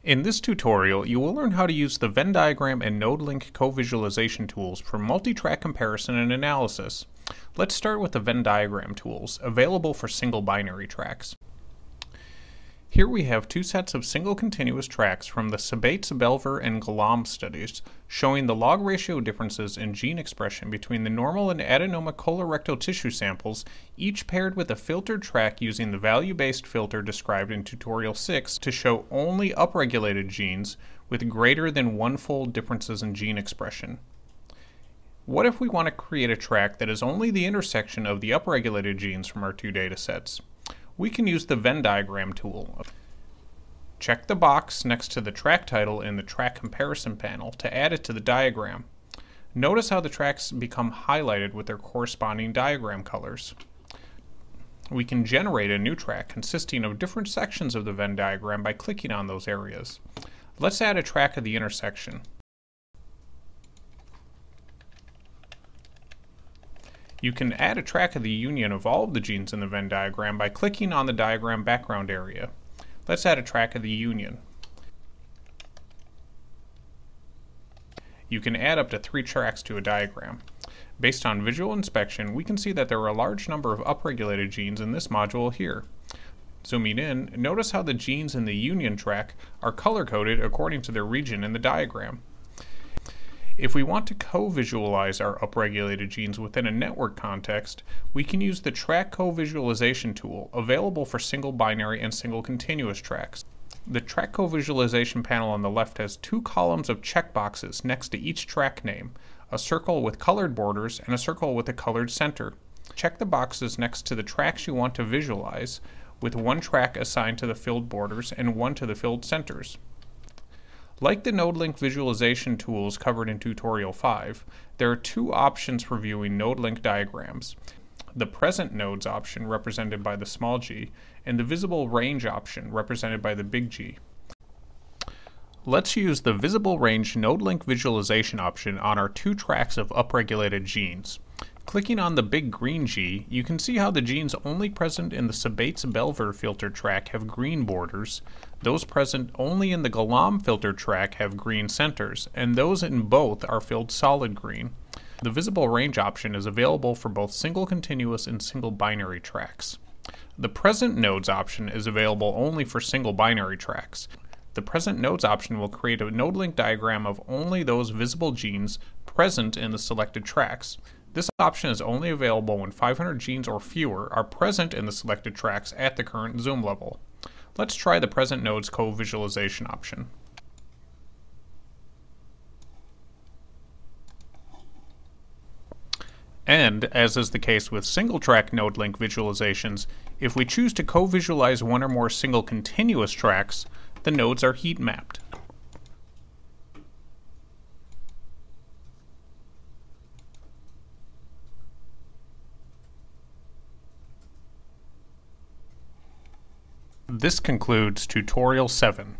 In this tutorial, you will learn how to use the Venn diagram and node-link co-visualization tools for multi-track comparison and analysis. Let's start with the Venn diagram tools, available for single binary tracks. Here we have two sets of single continuous tracks from the Sebates-Belver and Galam studies, showing the log ratio differences in gene expression between the normal and adenoma colorectal tissue samples, each paired with a filtered track using the value-based filter described in tutorial 6 to show only upregulated genes with greater than one-fold differences in gene expression. What if we want to create a track that is only the intersection of the upregulated genes from our two data sets? We can use the Venn diagram tool. Check the box next to the track title in the track comparison panel to add it to the diagram. Notice how the tracks become highlighted with their corresponding diagram colors. We can generate a new track consisting of different sections of the Venn diagram by clicking on those areas. Let's add a track of the intersection. You can add a track of the union of all of the genes in the Venn diagram by clicking on the diagram background area. Let's add a track of the union. You can add up to 3 tracks to a diagram. Based on visual inspection, we can see that there are a large number of upregulated genes in this module here. Zooming in, notice how the genes in the union track are color-coded according to their region in the diagram. If we want to co-visualize our upregulated genes within a network context, we can use the Track Co-Visualization tool, available for single binary and single continuous tracks. The Track Co-Visualization panel on the left has 2 columns of checkboxes next to each track name, a circle with colored borders and a circle with a colored center. Check the boxes next to the tracks you want to visualize, with 1 track assigned to the filled borders and 1 to the filled centers. Like the node-link visualization tools covered in tutorial 5, there are 2 options for viewing node-link diagrams. The present nodes option, represented by the small g, and the visible range option, represented by the big G. Let's use the visible range node-link visualization option on our 2 tracks of upregulated genes. Clicking on the big green G, you can see how the genes only present in the Sebates-Belver filter track have green borders, those present only in the Galam filter track have green centers, and those in both are filled solid green. The visible range option is available for both single continuous and single binary tracks. The present nodes option is available only for single binary tracks. The present nodes option will create a node-link diagram of only those visible genes present in the selected tracks. This option is only available when 500 genes or fewer are present in the selected tracks at the current zoom level. Let's try the present nodes co-visualization option. And, as is the case with single-track node-link visualizations, if we choose to co-visualize one or more single continuous tracks, the nodes are heat-mapped. This concludes tutorial 7.